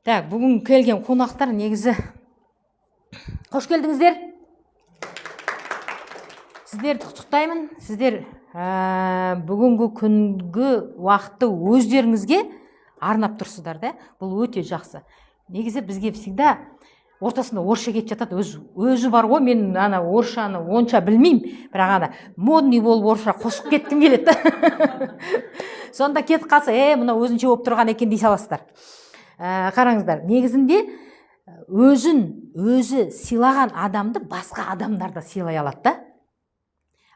Так, бүгін келген қонақтар негізі қош келдіңіздер. Сіздерді құттықтаймын. Сіздер бүгінгі күнгі уақытты өздеріңізге арнап тұрсыздар да. Бұл өте жақсы. Негізі бізге всегда ортасында орысша кетіп жатады. Өзі бар ғой, мен ана орысшаны онша білмеймін, бірақ ана модный болып орысша қосып кеткім келеді. Сонда кетіп қалса, мына өзінше болып тұрған екен дей саласыздар. Қараңыздар, негізінде өзі сыйлаған адамды басқа адамдар да сыйлай алады да.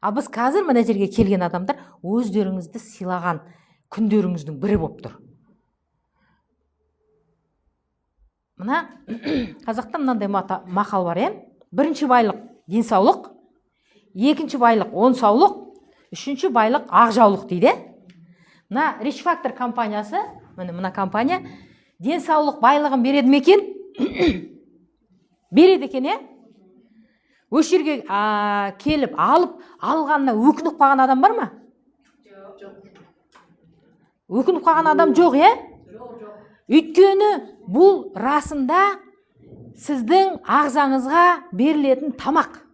Ал біз қазір мына жерге келген адамдар өздеріңізді сыйлаған күндеріңіздің бірі болып тұр. Мына қазақта мынандай мақал бар, бірінші байлық денсаулық, екінші байлық оңсаулық, үшінші байлық ақжаулық дейді. Мына Rich Factor компаниясы, мына компания денсаулық байлығын береді ме екен? Береді екен, Осы жерге келіп, алғанына өкініп қалған адам бар ма? Өкініп қалған адам жоқ, Өйткені бұл расында сіздің ағзаңызға берілетін тамақ.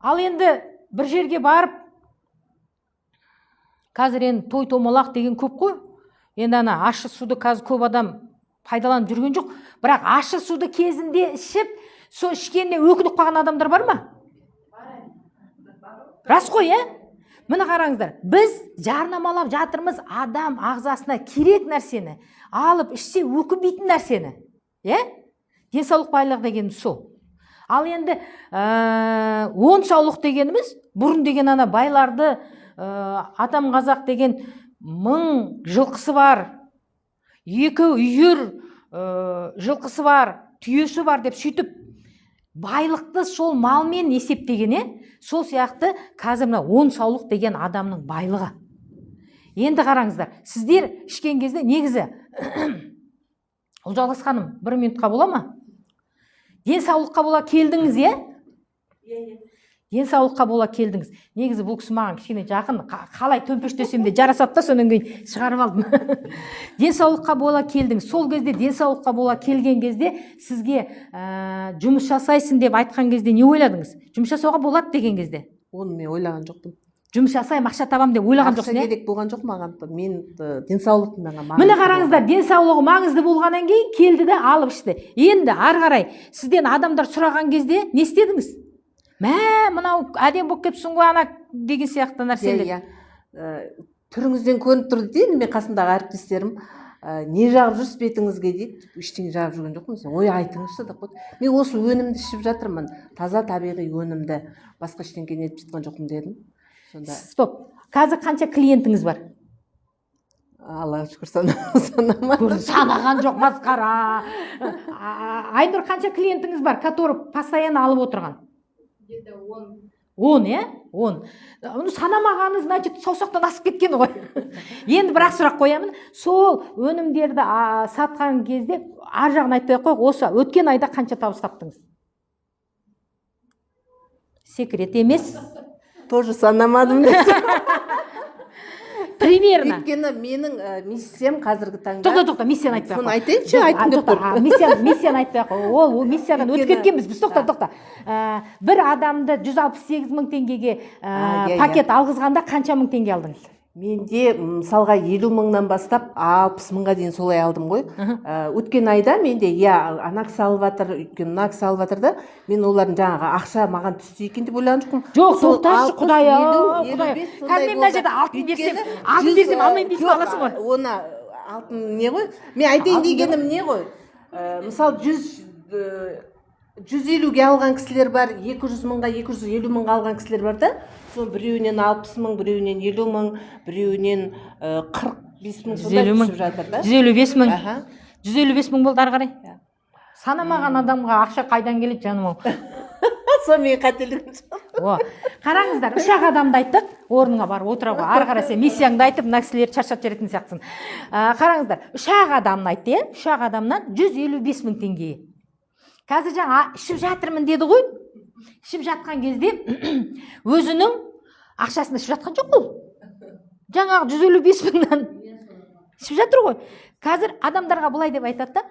Ал енді бір жерге барып, қазір енді той-томалақ деген көп қой. Енді ана ащы суды қазір көп адам пайдаланып жүрген жоқ. Бірақ ащы суды кезінде ішіп, сол ішкенде өкініп қалған адамдар бар ма? Рас қой, Міне қараңыздар, біз жарнамалап жатырмыз адам ағзасына керек нәрсені, алып ішсе өкінбейтін нәрсені. Денсаулық байлық дегеніміз сол. Ал енді оңсаулық дегеніміз, бұрын деген ана байларды, атам қазақ деген 1000 жылқысы бар, 2 үйір жылқысы бар, түйесі бар деп сөйтіп, байлықты сол малмен есептеген, сол сияқты қазір мына оңсаулық деген адамның байлығы. Енді қараңыздар, сіздер ішкен кезде негізі Ұлжалғас ханым, 1 минутқа бола ма? Денсаулыққа бола келдіңіз, Денсаулыққа бола келдіңіз. Негізі бұл кісі маған кішкене жақын, қалай төмпештесем де жарасады да, сонан кейін шығарып алдым. Денсаулыққа бола келдіңіз. Сол кезде денсаулыққа бола келген кезде сізге жұмыс жасайсың деп айтқан кезде не ойладыңыз? Жұмыс жасауға болады деген кезде. Оны мен ойлаған жоқпын. Жұмыс жасайым, ақша табам деп ойлаған жоқсың, Ақша керек болған жоқ маған. Мен денсаулықтың маған маңызды. Міне қараңыздар, денсаулығы маңызды болғаннан кейін келді де алып ішті. Енді ары қарай сізден адамдар сұраған кезде не істедіңіз? Мынау әдем болып кетіпсің ғой, ана деген сияқты нәрселер. Түріңізден көрініп тұрды дейді, мен қасымдағы әріптестерім, не жағып жүрсіз бетіңізге дейді, ештеңе жағып жүрген жоқпын. Ой, айтыңызшы деп қойды. Мен осы өнімді ішіп жатырмын, таза табиғи өнімді, басқа ештеңе етіп жатқан жоқпын дедім. Стоп. Қазір қанша клиентіңіз бар? Аллаға шүкір санамадым. Санаған жоқ, масқара. Айнұр, қанша клиентіңіз бар, который постоянно алып отырған? 10, 10. Санамағаны, значит, саусақтан асып кеткен ғой. Енді бірақ сұрақ қоямын. Сол өнімдерді сатқан кезде, ар жағын айтпай қойық, осы өткен айда қанша табыс таптыңыз? Секрет емес. Тоже санамадым. Примерно. Өйткені менің миссиям қазіргі таңда. Тоқта, миссияны айтпай ақ. Соны айтайыншы, айтып деп тұр. Миссияны айтпай ақ. Ол миссиядан өтіп кеткенбіз. Біз тоқта. Бір адамды 168 мың теңгеге пакет алғызғанда қанша мың теңге алдыңыз? Менде мысалға 50 мыңнан бастап 60 мыңға дейін солай алдым ғой. Өткен айда менде ана кісі алып жатыр, өйткені мына кісі алып жатыр да, мен олардың жаңағы ақша маған түсті екен деп ойлаған жоқпын. Жоқ, тоқташы, Құдай. Кәдімгі мына жерде алтын берсем, алмайын дейсің аласың ғой. Оны алтын не ғой? Мен айтайын дегенім не ғой? Мысалы 150-ге алған кісілер бар, 200 мыңға, 250 мыңға алған кісілер бар да, соны біреуінен 60 мың, біреуінен 50 мың, біреуінен 45 мың сондай түсіп жатыр да. 155 мың. 155 мың болды ары қарай. Санамаған адамға ақша қайдан келеді, жаным ау? Сол мен қателігім жоқ. Қараңыздар, 3 адамды айттық, орныңа барып отыруға, ары қарай сен миссияңды айтып, мына кісілер шаршап жүретін сияқтысың. Қараңыздар, 3 адамды айтты, 3 адамнан 155 мың теңге. Қазір жаңа ішіп жатырмын деді ғой. Ішіп жатқан кезде өзінің ақшасын ішіп жатқан жоқ ол. Жаңағы 155 мыңнан ішіп жатыр ғой. Қазір адамдарға былай деп айтады да,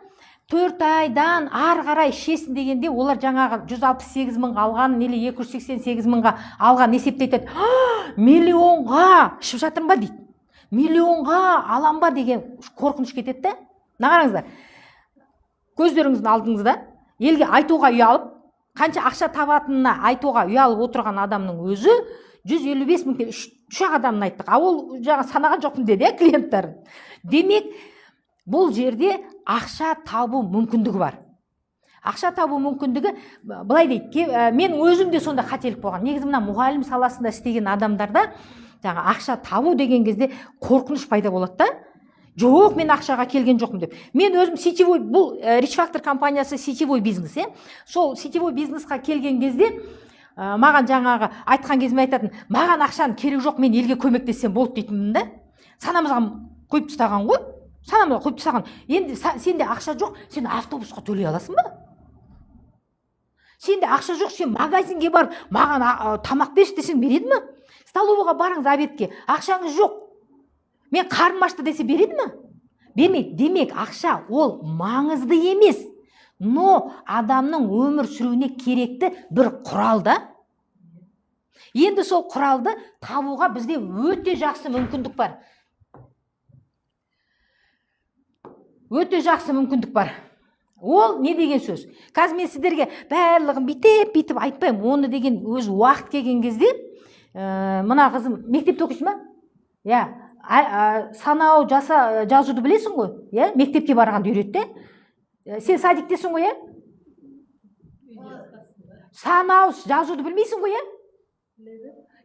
4 айдан ары қарай ішесін дегенде, олар жаңағы 168 мыңға алған, или 288 мыңға алған есепте айтады, миллионға ішіп жатырмын ба дейді. Миллионға алам ба деген қорқыныш кетеді да. Мына қараңыздар, көздеріңіздің алдыңызда елге айтуға ұялып, қанша ақша табатынына айтуға ұялып отырған адамның өзі 155 мың, 3 адамын айттық. А ол жаңа санаған жоқпын деді, клиенттарын. Демек, бұл жерде ақша табу мүмкіндігі бар. Ақша табу мүмкіндігі, былай дейді, мен өзім де сонда қателік болған. Негізі мына мұғалім саласында істеген адамдарда жаңа ақша табу деген кезде қорқыныш пайда болады да. Жоқ, мен ақшаға келген жоқпын деп. Мен өзім сетевой, бұл Rich Factor компаниясы сетевой бизнес, сол сетевой бизнесқа келген кезде маған жаңағы айтқан кезімде айтатын, маған ақшаның керек жоқ, мен елге көмектессем болды дейтінмін да. Санамызға қойып тастаған ғой. Санамызға қойып тастаған. Енді сенде ақша жоқ, сен автобусқа төлей аласың ба? Сенде ақша жоқ, сен магазинге барып, маған тамақ берші десең береді ме? Столовыйға барыңыз обедке, ақшаңыз жоқ, мен қарным ашты десе береді ме? Бермейді. Демек, ақша ол маңызды емес, но адамның өмір сүруіне керекті бір құрал да. Енді сол құралды табуға бізде өте жақсы мүмкіндік бар. Өте жақсы мүмкіндік бар. Ол не деген сөз? Қазір мен сіздерге барлығын бүйтіп айтпаймын. Оны деген өз уақыт келген кезде, мына қызым мектепте оқиды ма? Санау жазуды білесің ғой? Мектепке барғанды үйретті. Сен садиктесің ғой? Санау жазуды білмейсің ғой?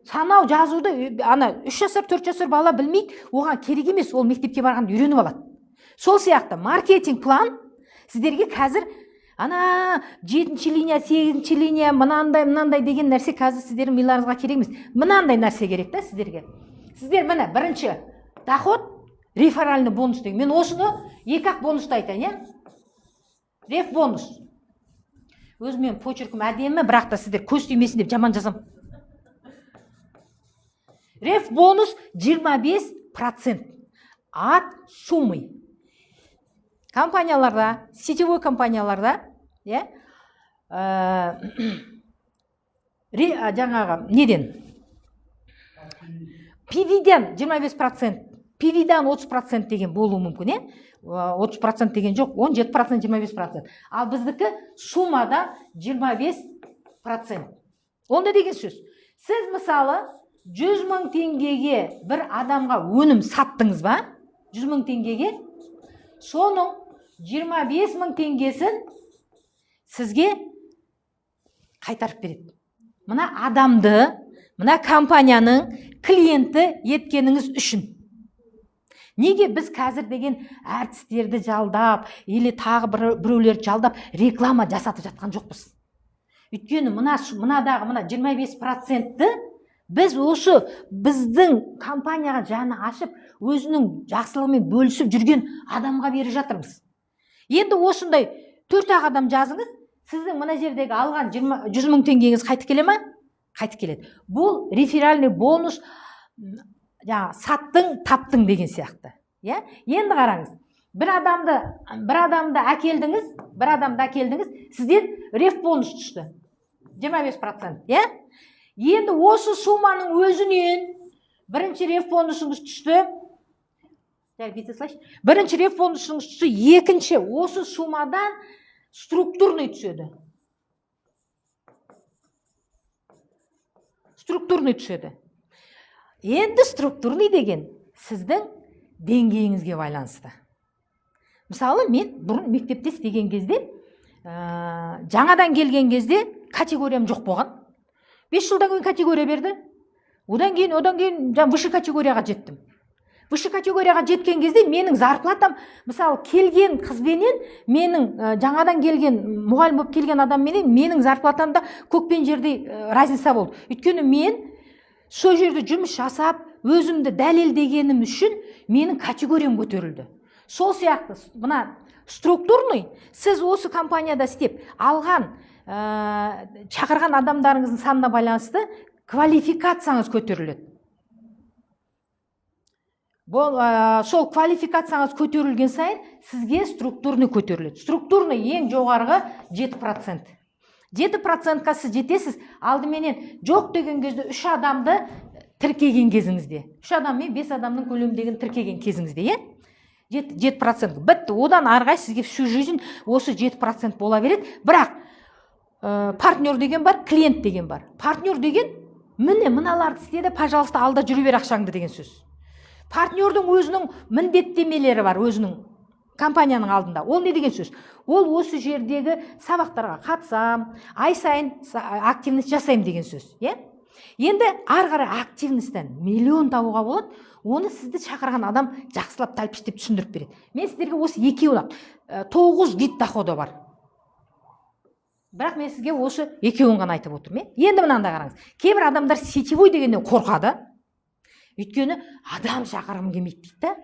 Санау жазуды 3 жасар, 4 жасар бала білмейді, оған керек емес, ол мектепке барғанды үйреніп алады. Сол сияқты маркетинг план сіздерге қазір 7-ші линия, 8-ші линия, мынандай деген нәрсе қазір сіздердің миларыңызға керек емес. Мынандай нәрсе керек та сіздерге. Сіздер міне, бірінші доход, реферальный бонус деген. Мен осыны 2-ақ бонусты айтайын, реф бонус. Өзімен почеркім әдемі, бірақ та сіздер көз түймесін деп жаман жазам. Реф бонус 25% от суммы. Компанияларда, сетевой компанияларда, жаңағы неден? PV-ден 25%, PV-дан 30% деген болуы мүмкін, 30% деген жоқ, 17%, 25%. Ал біздікі суммада 25%. Онда деген сөз. Сіз мысалы 100 мың теңгеге бір адамға өнім саттыңыз ба? 100 мың теңгеге, соның 25 мың теңгесін сізге қайтарып береді. Мына адамды, мына компанияның клиенті еткеніңіз үшін. Неге біз қазір деген әртістерді жалдап, или тағы біреулерді жалдап реклама жасатып жатқан жоқпыз? Өйткені мынадағы 25%-ті біз осы біздің компанияға жаны ашып, өзінің жақсылығымен бөлісіп жүрген адамға беріп жатырмыз. Енді осындай 4-ақ адам жазыңыз, сіздің мына жердегі алған 100 мың теңгеңіз қайтып келе ме? Қайтып келеді. Бұл реферальный бонус, саттың, таптың деген сияқты. Енді қараңыз, бір адамды әкелдіңіз, сізден реф бонус түсті. 25%. Енді осы сумманың өзінен бірінші реф бонусыңыз түсті. Бірінші реф бонусыңыз түсті, екінші осы суммадан структурный түседі. Структурный түседі. Енді структурный деген сіздің деңгейіңізге байланысты. Мысалы, мен бұрын мектепте істеген кезде, жаңадан келген кезде категориям жоқ болған. 5 жылдан кейін категория берді. Одан кейін выше категорияға жеттім. Выше категорияға жеткен кезде менің зарплатам, мысалы, келген қызбенен, менің жаңадан келген, мұғалім болып келген адамменен, менің зарплатамда көкпен жердей разница болды. Өйткені мен сол жерде жұмыс жасап, өзімді дәлелдегенім үшін менің категориям көтерілді. Сол сияқты, мына структурный, сіз осы компанияда істеп алған, шақырған адамдарыңыздың санына байланысты квалификацияңыз көтеріледі. сол квалификацияңыз көтерілген сайын сізге структурный көтеріледі. Структурный ең жоғарғы 7%. 7%-қа сіз жетесіз, алдыменен жоқ деген кезде 3 адамды тіркеген кезіңізде. 3 адам мен 5 адамның көлеміндегін тіркеген кезіңізде, 7%. Бітті, одан арғай сізге всю жизнь осы 7% бола береді. Бірақ партнер деген бар, клиент деген бар. Партнер деген, міне мыналарды істеді, пожалуйста, алда жүре бер ақшаңды деген сөз. Партнердің өзінің міндеттемелері бар, өзінің компанияның алдында. Ол не деген сөз? Ол осы жердегі сабақтарға қатысам, ай сайын активность жасайым деген сөз. Енді ары активностьтен миллион табуға болады, оны сізді шақырған адам жақсылап тәлпіштеп түсіндіріп береді. Мен сіздерге осы екеуін 9 вид доходы бар. Бірақ мен сізге осы екеуін ғана айтып отырмын. Енді мынанда қараңыз. Кейбір адамдар сетевой дегеннен қорқады. Өйткені адам шақырғым келмейді дейді.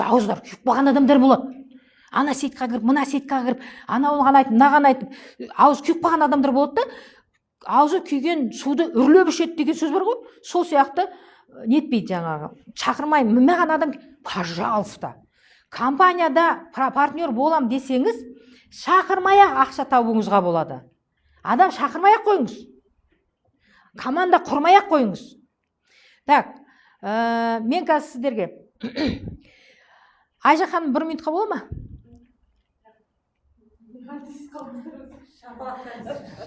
Ауыздар күйіп қалған адамдар болады. Ана сетқа кіріп, мына сетқа кіріп, анауын ғана айтып, мынаған айтып, ауыз күйіп қалған адамдар болады да. Аузы күйген суды үрлеп ішеді деген сөз бар ғой. Сол сияқты нетпейді жаңағы. Шақырмаймын, маған адам, пожалуйста. Компанияда партнер болам десеңіз, шақырмай-ақ ақша табуыңызға болады. Адам шақырмай-ақ қойыңыз. Команда құрмай-ақ қойыңыз. Так, мен қазір сіздерге Айжа ханым 1 минутқа бола ма?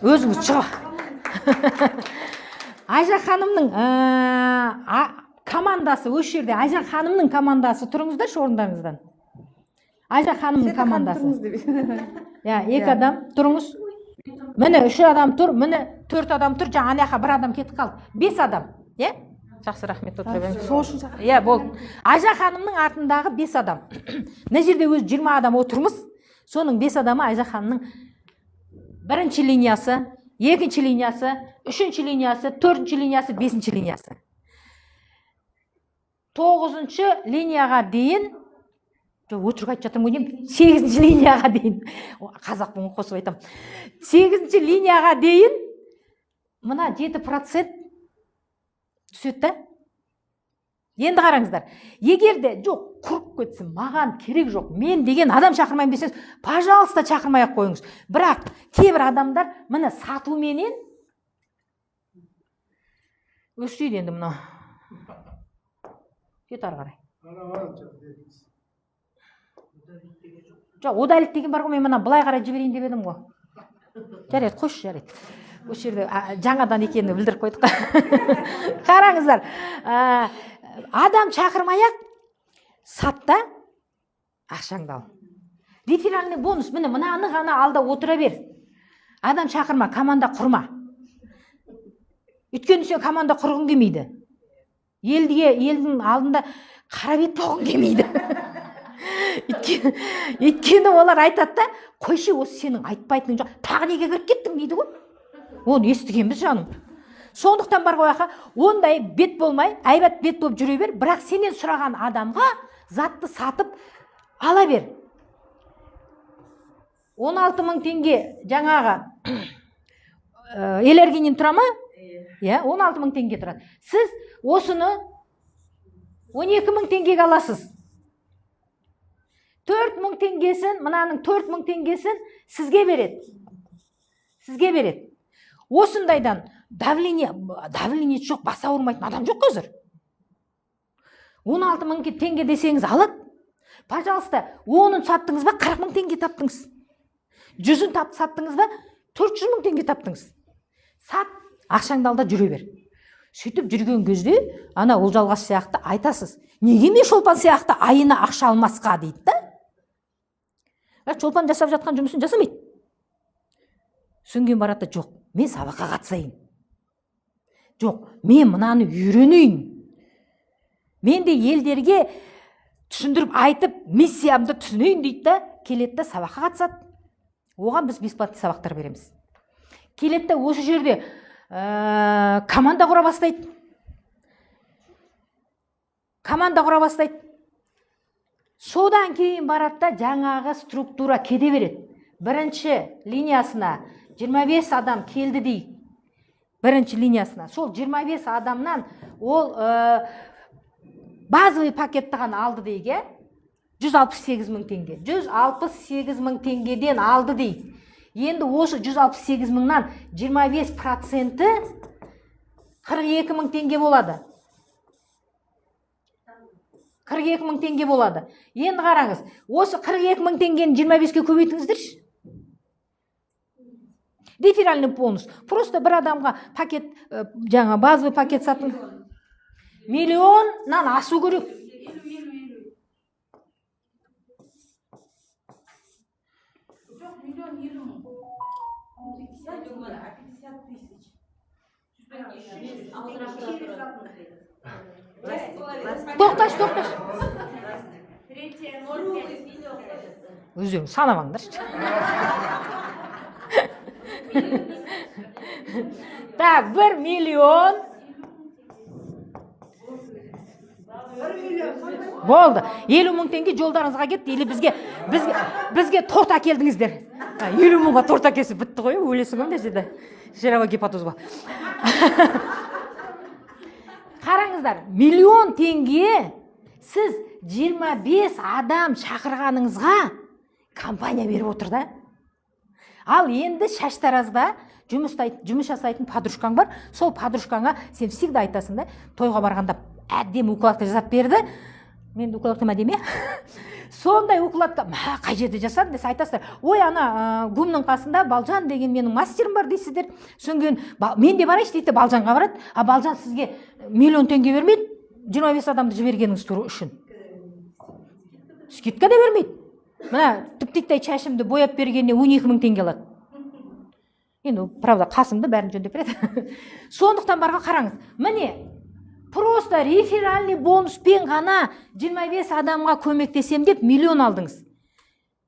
Өзіңіз шыға. Айжа ханымның командасы, осы жерде Айжа ханымның командасы, тұрыңыздар орындарыңыздан. Айжа ханымның командасы. Екі адам тұрыңыз. Міне 3 адам тұр, міне 4 адам тұр, жаңа ана жаққа 1 адам кетіп қалды. 5 адам. Жақсы, рахмет, отыра беріңіз. Болды. Айжа ханымның артындағы 5 адам. Мына жерде өз 20 адам отырмыз. Соның 5 адамы Айжа ханымның 1-ші линиясы, 2-ші линиясы, 3-ші линиясы, 4-ші линиясы, 5-ші линиясы. 9-ші линияға дейін, өтірік айтып жатырмын ғой, 8-ші линияға дейін, қазақпын қосып айтам. 8-ші линияға дейін мына 7% түседі да. Енді қараңыздар, егерде жоқ құрып кетсін, маған керек жоқ, мен деген адам шақырмайын десеңіз, пожалуйста шақырмай-ақ қойыңыз. Бірақ кейбір адамдар міне сатуменен өстейді енді мына. Кет ары қарай. Жоқ, удалить деген бар ғой, мен мына былай қарай жіберейін деп едім ғой. Жарайды, қойшы, жарайды. Осы жерде жаңадан екенін білдіріп қойдық. Қараңыздар, адам шақырмай-ақ сатта ақшаңды ал. Реферальный бонус, міне мынаны ғана алда отыра бер. Адам шақырма, команда құрма. Өйткені сен команда құрғың келмейді. Елдің алдында қара бет болғың келмейді. Өйткені олар айтады да, қойшы, осы сенің айтпайтының жоқ, тағы неге кіріп кеттің дейді ғой. Оны естігенбіз жаным. Сондықтан бар ғой, ондай бет болмай, әйбат бет болып жүре бер, бірақ сенен сұраған адамға затты сатып ала бер. 16.000 теңге жаңағы Элергинен тұра ма? 16.000 теңге тұрады. Сіз осыны 12.000 теңгеге аласыз. 4.000 теңгесін, мынаның 4.000 теңгесін сізге береді. Сізге береді. Осындайдан давление жоқ, баса ауырмайтын адам жоқ қазір. 16.000 теңге десеңіз алады. Пожалуйста, 10-ын саттыңыз ба, 40.000 теңге таптыңыз. 100-ын саттыңыз ба, 400.000 теңге таптыңыз. Сат, ақшаңды алда жүре бер. Сөйтіп жүрген кезде, ана Олжалғас сияқты айтасыз. Неге мен Шолпан сияқты айына ақша алмасқа дейді да? Шолпан жасап жатқан жұмысын жасамайды. Сүнген баратта жоқ, мен сабаққа қатысайын. Жоқ, мен мынаны үйренейін. Мен де елдерге түсіндіріп айтып, миссиямды түсінейін дейді да, келеді да сабаққа қатысады. Оған біз бесплатный сабақтар береміз. Келеді да осы жерде команда құра бастайды. Содан кейін баратта жаңағы структура кете береді. 1-ші линиясына 25 адам келді дей. 1-ші линиясына. Сол 25 адамнан ол базовый пакетті ғана алды дейік, 168 мың теңге. 168 мың теңгеден алды дейік. Енді осы 168 мыңнан 25% 42 мың теңге болады. 42 мың теңге болады. Енді қараңыз, осы 42 мың теңгені 25-ке көбейтіңіздерші. Реферальный бонус. Просто бір адамға пакет, жаңа базовый пакет сатың. Миллионнан асу керек. Тоқташ. Өздерің санамаңдар. Так, 1 миллион. Болды. 50 мың теңге жолдарыңызға кетті. Или бізге торт әкелдіңіздер. 50 мыңға торт әкелсе бітті ғой, өлесің ғой десе. Жирова гепатоз ба. Қараңыздар, миллион теңге сіз 25 адам шақырғаныңызға компания беріп отыр да. Ал енді шаштаразда жұмыс жасайтын подружкаң бар. Сол подружкаңа сен всегда айтасың да, тойға барғанда әдемі укладка жасап берді. Мен укладка әдемі. Сондай укладка қай жерде жасадың десе айтасыздар. Ой, ана гумның қасында Балжан деген менің мастерім бар дейсіздер. Содан мен де барайыншы дейді, Балжанға барады. А Балжан сізге миллион теңге бермейді, 25 адамды жібергеніңіз үшін. Скидка да бермейді. Мына тіп-тіктей шашымды бояп бергеніне 12 мың теңге алады. Енді, правда, қасымды бәрін жөндеп береді. Сондықтан барға қараңыз. Міне, просто реферальный бонуспен ғана 25 адамға көмектесем деп миллион алдыңыз.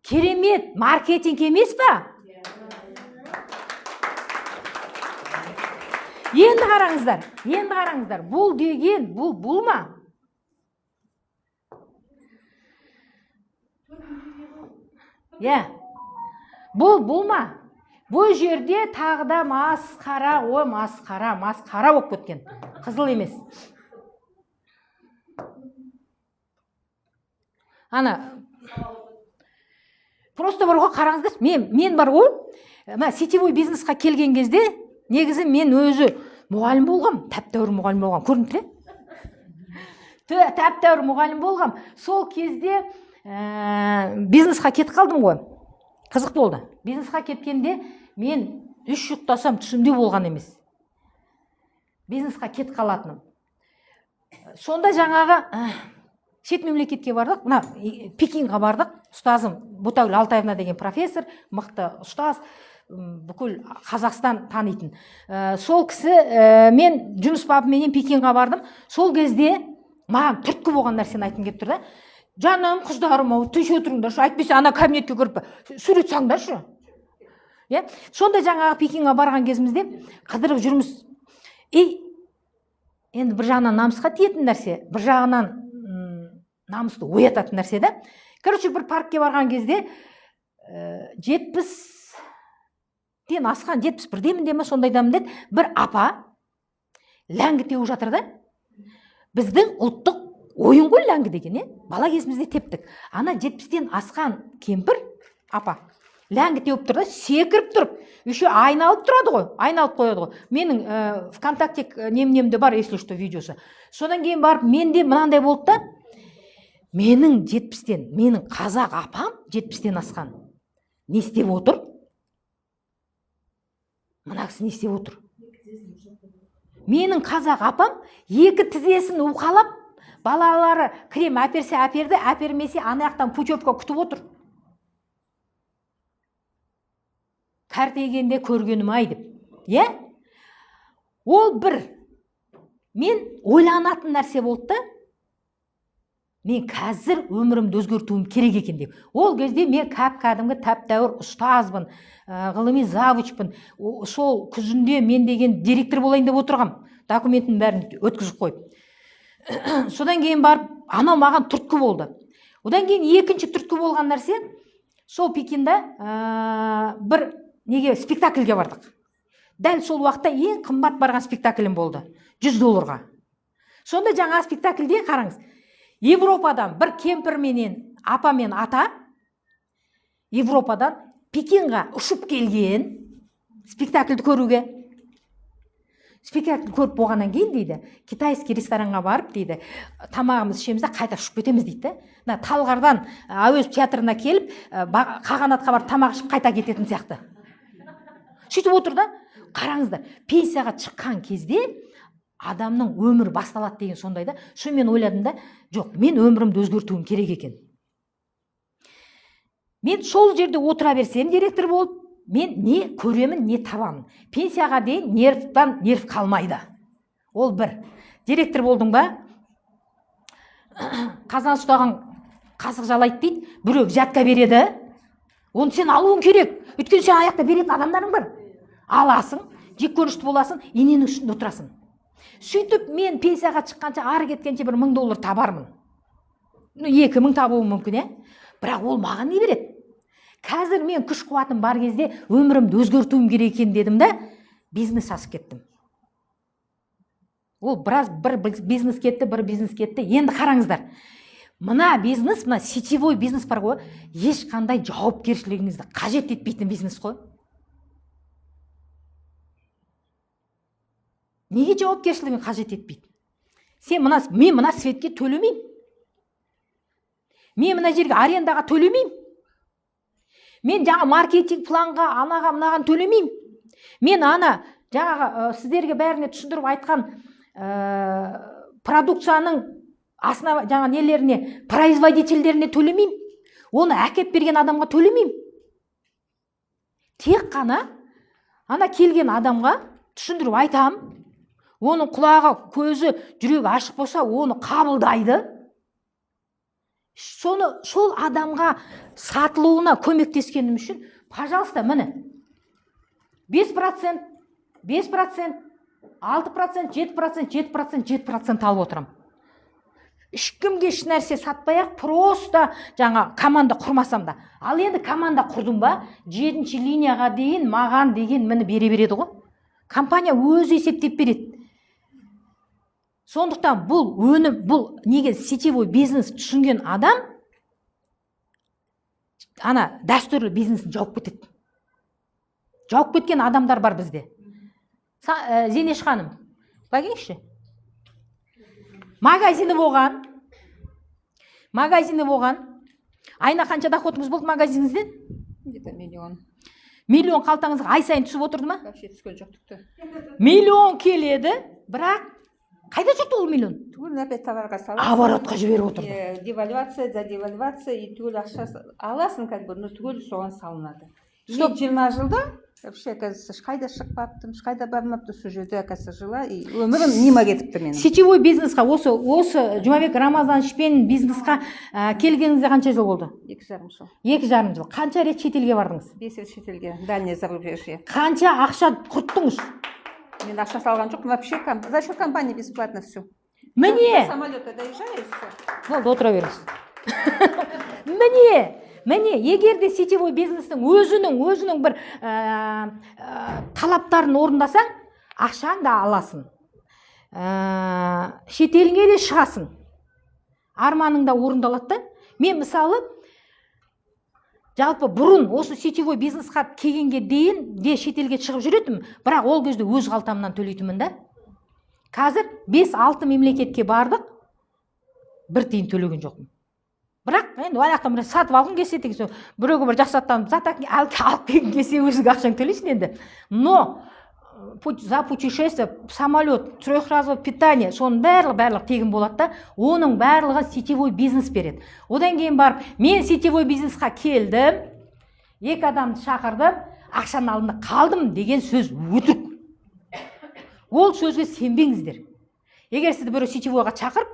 Керемет, маркетинг емес па? Енді қараңыздар. Бұл деген, бұл ма? Бұл ма? Бұл жерде тағда масқара болып кеткен. Қызыл емес. Ана, просто бар ғой, қараңыздар. Мен бар ғой, сетевой бизнесқа келген кезде, негізі мен өзі мұғалім болғам, тәп-тәуір мұғалім болғам. Көрдіңіз бе? Тәп-тәуір мұғалім болғам. Сол кезде бизнесқа кетіп қалдым ғой. Қызық болды. Бизнесқа кеткенде мен 3 ұйықтасам түсімде болған емес. Бизнесқа кетіп қалатыным. Сонда жаңағы шет мемлекетке бардық, Пекинға бардық. Ұстазым Бутауль Алтаевна деген профессор, мықты ұстаз, бүкіл Қазақстан танитын. Сол кісі, мен жұмыс бабыменен Пекинға бардым. Сол кезде маған түрткі болған нәрсені айтқым келіп тұр да. Жаным, қыздарым, түше отырыңдаршы, әйтпесе ана кабинетке кіріп сурет салыңдаршы. Сонда жаңағы Пекинға барған кезімізде қыдырып жүрміз. Енді бір жағынан намысқа тиетін нәрсе, бір жағынан намысты оятатын нәрсе да. Короче, бір паркке барған кезде 70-ден асқан, 71-демін деме сондайдамын деді. Бір апа ләңгі теуіп жатыр да. Біздің ұлттық ойын ғой ләңгі деген, бала кезімізде тептік. Ана 70-ден асқан кемпір апа ләңгі теуіп тұр да, секіріп тұрып, еще айналып тұрады ғой, айналып қояды ғой. Менің ВКонтакте немде бар, если что, видеосы. Содан кейін барып, менде мынандай болды да, менің 70-ден, менің қазақ апам 70-ден асқан. Не істеп отыр? Мына кісі не істеп отыр? Менің қазақ апам екі тізесін уқалап, балалары крем әперсе әперді, әпермесе анаяқтан пучевка күтіп отыр. Кәртегенде көргенім ай деп. Ол бір, мен ойланатын нәрсе болды да, мен қазір өмірімді өзгертуім керек екен деп. Ол кезде мен кәдімгі тәп-тәуір ұстазбын, ғылыми завучпын. Сол күзінде мен деген директор болайын деп отырғам. Документін бәрін өткізіп қойып. Содан кейін барып, анау маған түрткі болды. Одан кейін екінші түрткі болған нәрсе, сол Пекинда бір неге спектакльге бардық. Дәл сол уақытта ең қымбат барған спектаклім болды. $100. Сонда жаңа спектакльде қараңыз, Европадан бір кемпір менен апа мен ата Европадан Пекинға ұшып келген спектакльді көруге. Спектакль көріп болғаннан кейін дейді, китайский ресторанға барып дейді, тамағымыз ішеміз де қайта ұшып кетеміз дейді. Талғардан әуезов театрына келіп, қағанатқа барып тамақ ішіп қайта кететін сияқты. Сөйтіп отыр да, қараңыздар, пенсияға шыққан кезде адамның өмірі басталады деген сондай да. Шу мен ойладым да, жоқ, мен өмірімді өзгертуім керек екен. Мен сол жерде отыра берсем директор болып, мен не көремін, не табамын. Пенсияға дейін нервтан нерв қалмайды. Ол бір. Директор болдың ба, қазан ұстаған қасық жалайды дейді, біреу взятка береді. Оны сен алуың керек. Өйткені сен аяқта беретін адамдарың бар. Аласың, жек көрішті боласың, ененің үстінде отырасың. Сөйтіп мен пенсияға шыққанша, ары кеткенше бір $1000 табармын. 2000 табуым мүмкін, бірақ ол маған не береді? Қазір мен күш қуатым бар кезде өмірімді өзгертуім керек екен дедім да, бизнес ашып кеттім. Ол бір бизнес кетті, бір бизнес кетті. Енді қараңыздар. Мына бизнес, мына сетевой бизнес бар ғой, ешқандай жауапкершілігіңізді қажет етпейтін бизнес қой. Неге жауапкершілігін қажет етпейді? Мен мына светке төлемеймін. Мен мына жерге арендаға төлемеймін. Мен жаңа маркетинг планға, анаға, мынаған төлемеймін. Мен жаңағы сіздерге бәріне түсіндіріп айтқан продукцияның жаңа нелеріне, производительдеріне төлемеймін. Оны әкеп берген адамға төлемеймін. Тек қана келген адамға түсіндіріп айтам. Оның құлағы, көзі, жүрегі ашық болса, оны қабылдайды. Сол адамға сатылуына көмектескенім үшін, пожалуйста, міне 5%, 5%, 6%, 7%, 7% алып отырам. Ешкімге еш нәрсе сатпай-ақ, просто жаңа команда құрмасам да. Ал енді команда құрдым ба, 7-ші линияға дейін маған деген мені бере береді ғой. Компания өзі есептеп береді. Сондықтан бұл неге сетевой бизнес түсінген адам дәстүрлі бизнесін жауып кетеді. Жауып кеткен адамдар бар бізде. Зенеш ханым, келіңізші. Магазині болған. Айна қанша доходыңыз болды магазиніңізден? Где-то $1 000 000. $1 000 000 қалтаңызға ай сайын түсіп отырды ма? Вообще түскен жоқ тіпті. $1 000 000 келеді, бірақ қайда жүрді ол $1 000 000? Түгел опять товарға саласың. Оборотқа жіберіп отырды. Девальвация, за девальвация и түгел ақша аласың, но түгел соған салынады. 20 жылда вообще, оказывается, ешқайда шықпаптым, ешқайда бармапты, сол жерде, оказывается, жила, и өмірім нема кетіпті менің. Сетевой бизнесқа, осы Жұмабек Рамазановичпен бизнесқа келгеніңізде қанша жыл болды? 2,5 жыл. 2,5 жыл. Қанша рет шетелге бардыңыз? 5 рет шетелге, дальнее зарубежье. Қанша ақша құрттыңыз? Мен ақша салған жоқ, вообще за счет компании бесплатно все. Міне! Самолетта доезжаю, и все. Болды, отыра беріңіз. Міне, егер де сетевой бизнестің өзінің бір талаптарын орындасаң, ақшаң да аласың. Шетелге де шығасың. Арманың да орындалады. Мен мысалы, жалпы бұрын осы сетевой бизнесқа келгенге дейін де шетелге шығып жүретім, бірақ ол кезде өз қалтамнан төлейтімін да. Қазір 5-6 мемлекетке бардық, бір тиын төлеген жоқпын. Бірақ енді аяқтан сатып алғың келсе деген, біреуге бір жақсаттан зат алып келгің келсе өзіңе ақшаң төлейсің енді. Но за путешествие, самолет, трехразовое питание, соның барлығы тегін болады да, оның барлығы сетевой бизнес береді. Одан кейін барып, мен сетевой бизнесқа келдім, 2 адамды шақырдым, ақшаның алдында қалдым деген сөз өтірік. Ол сөзге сенбеңіздер. Егер сізді біреу сетевойға шақырып,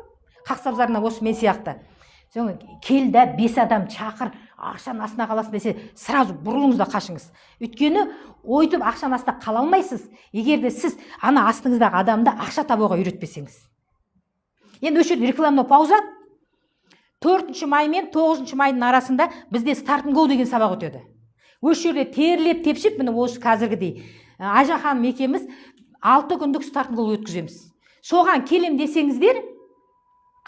қақсабзарына осы мен сияқты, келді 5 адам шақыр, ақшаның астына қаласың десе, сразу бұрылыңыз да қашыңыз. Өйткені ойдып ақшаның астына қала алмайсыз, егер де сіз астыңыздағы адамды ақша табуға үйретпесеңіз. Енді осы рекламный пауза. 4 май мен 9 майдың арасында бізде Start and Go деген сабақ өтеді. Осы жерде терлеп тепшіп, міне осы қазіргідей Айжан ханым екеуміз 6 күндік Start and Go өткіземіз. Соған келем десеңіздер,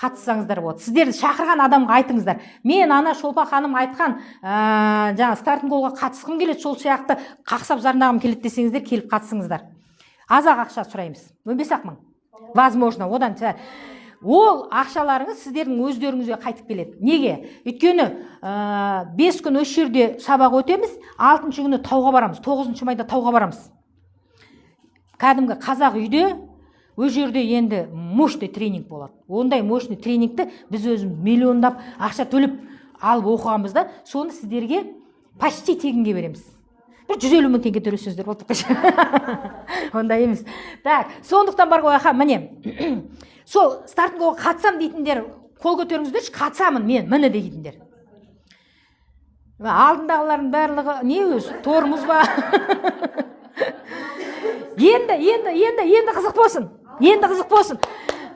қатыссаңыздар болады. Сіздерді шақырған адамға айтыңыздар. Мен ана Шолпан ханым айтқан жаңа стартинг голға қатысқым келеді, сол сияқты қақсап зарнағым келеді десеңіздер, келіп қатысыңыздар. Аз-ақ ақша сұраймыз. 15-ақ мың. Возможно, одан ол ақшаларыңыз сіздердің өздеріңізге қайтып келеді. Неге? Өйткені 5 күн осы жерде сабақ өтеміз, 6-шы күні тауға барамыз, 9-шы майда тауға барамыз. Кәдімгі қазақ үйде ол жерде енді мощный тренинг болады. Ондай мощный тренингті біз өзіміз миллиондап ақша төліп алып оқығанбыз да, соны сіздерге почти тегінге береміз. Бір 150 мың теңге төлесеңіздер болды. Ондай емес. Так, сондықтан бар ғой, міне. Сол стартинг-голға қатысам дейтіндер қол көтеріңіздерші, қатысамын мен, міне дейтіндер. Алдындағылардың барлығы не өзі? Тормыз ба? Енді қызық болсын. Енді қызық болсын.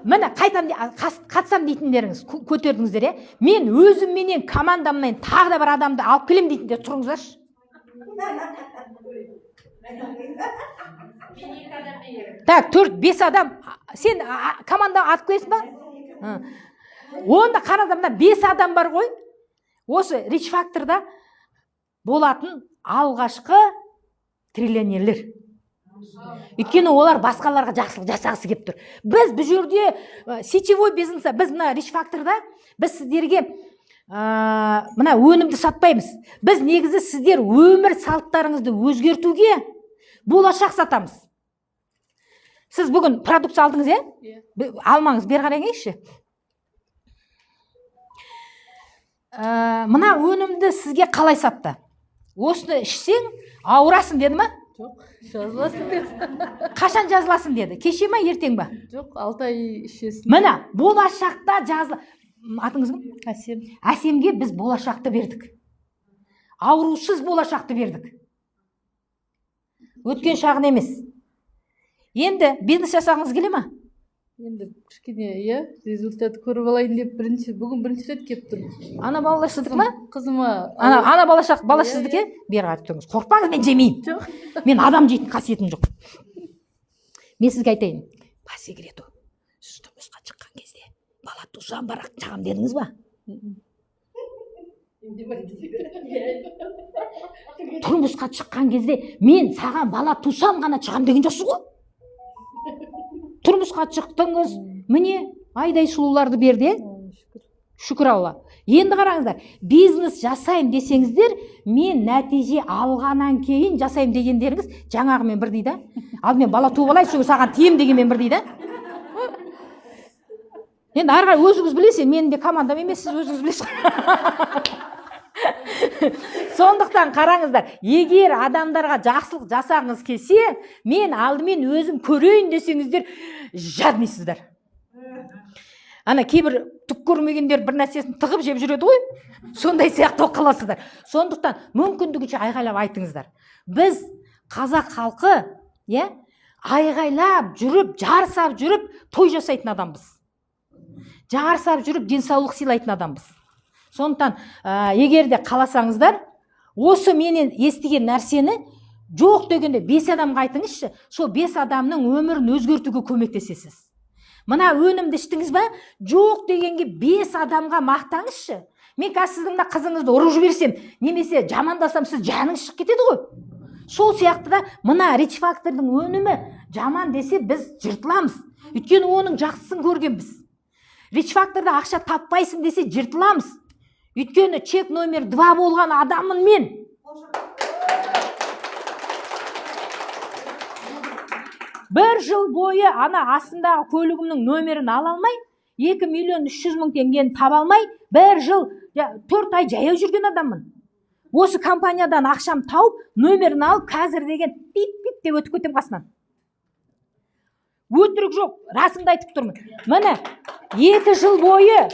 Міне қатысам дейтіндеріңіз көтердіңіздер, мен өзімменен командамнан тағы да бір адамды алып келем дейтіндер тұрыңыздаршы. Так, 4-5 адам. Сен командаға атып келесің ба? Онда қарадамда 5 адам бар ғой. Осы Rich Factor'да болатын алғашқы триллионерлер. Өйткені олар басқаларға жақсылық жасағысы келіп тұр. Біз бұл жерде сетевой бизнесте, біз мына Rich Factor'да біз сіздерге мына өнімді сатпаймыз. Біз негізі сіздер өмір салттарыңызды өзгертуге болашақ сатамыз. Сіз бүгін продукция алдыңыз, алмаңыз, бер қараңызшы. Мына өнімді сізге қалай сатты? Осыны ішсең, ауырасың деді ма? Жоқ, жазыласың деді. Қашан жазыласың деді? Кеше ма, ертең ба? Жоқ, 6 ай ішесің. Міне, болашақта атыңыз кім? Әсем. Әсемге біз болашақты бердік. Аурусыз болашақты бердік. Өткен шағын емес. Енді бизнес жасағыңыз келе ма? Енді кішкене, результат көріп алайын деп бүгін бірінші рет келіп тұрмын. Ана балашсыздық ма? Қызыма. Ана балашсыздық, бері қарап тұрыңыз. Қорқпаңыз, мен жемеймін. Мен адам жейтін қасиетім жоқ. Мен сізге айтайын. По секрету, сіз тұрмысқа шыққан кезде бала тусам барақ жағам дедіңіз ба? Тұрмысқа шыққан кезде мен саған бала тусам ғана шығам деген жоқсыз ғой. Тұрмысқа шықтыңыз, міне айдай сұлуларды берді. Шүкір Алла. Енді қараңыздар, бизнес жасайым десеңіздер, мен нәтиже алғаннан кейін жасайым дегендеріңіз жаңағымен бір дейді. Ал мен бала туып алайын, сол саған тием дегенмен бір дейді. Енді арға өзіңіз білесіз, менің де командам емес, сіз өзіңіз білесіз. Сондықтан қараңыздар, егер адамдарға жақсылық жасағыңыз келсе, мен алдымен өзім көрейін десеңіздер, жаднайсыздар. Ана кейбір түк көрмегендер бір нәрсесін тығып жеп жүреді ғой, сондай сияқты қаласыздар. Сондықтан мүмкіндігінше айғайлап айтыңыздар. Біз қазақ халқы, айғайлап жүріп, жарысап жүріп, той жасайтын адамбыз. Жарысап жүріп, денсаулық сыйлайтын адамбыз. Сондықтан, егер де қаласаңыздар, осы менен естіген нәрсені жоқ дегенде 5 адамға айтыңызшы, сол 5 адамның өмірін өзгертуге көмектесесіз. Мына өнімді іштіңіз ба? Жоқ дегенге 5 адамға мақтаңызшы. Мен қазір сіздің қызыңызды ұрып жіберсем, немесе жамандасам, сіз жаныңыз шығып кетеді ғой. Сол сияқты да мына Rich Factor'дың өнімі жаман десе біз жыртыламыз. Өйткені оның жақсысын көргенбіз. Rich Factor'да ақша таппайсың десе жыртыламыз. Өйткені чек номер 2 болған адаммын мен. Бір жыл бойы ана астындағы көлігімнің нөмерін ала алмай, 2 миллион 300 мың теңгені таба алмай, бір жыл 4 ай жаяу жүрген адаммын. Осы компаниядан ақшам тауып, нөмерін алып, қазір деген пип-пип деп өтіп кетем қасынан. Өтірік жоқ, расымды айтып тұрмын. Міне, 2 жыл бойы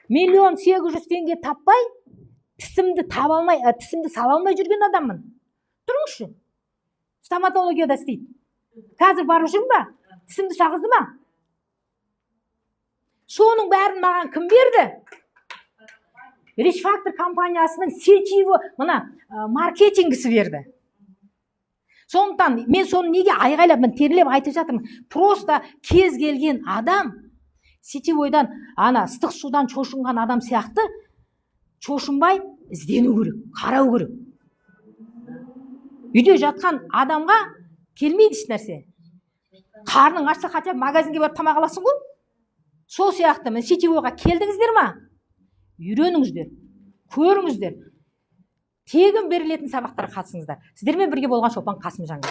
1 800 000 теңге таппай, тісімді сала алмай жүрген адаммын. Тұрыңызшы. Стоматологияда істейді. Қазір барып жүрмін ба? Тісімді сағызды ма? Соның бәрін маған кім берді? Rich Factor компаниясының сетевой маркетингісі берді. Сондықтан мен соны неге айғайлап, мен терлеп айтып жатырмын. Просто кез келген адам сетевойдан ана ыстық судан шошынған адам сияқты шошынбай іздену керек, қарау керек. Үйде жатқан адамға келмейді еш нәрсе. Қарның ашса хотя бы магазинге барып тамақ аласың ғой. Сол сияқты мен сетевойға келдіңіздер ма? Үйреніңіздер, көріңіздер. Тегін берілетін сабақтарға қатысыңыздар. Сіздермен бірге болған Шолпан Қасымжан.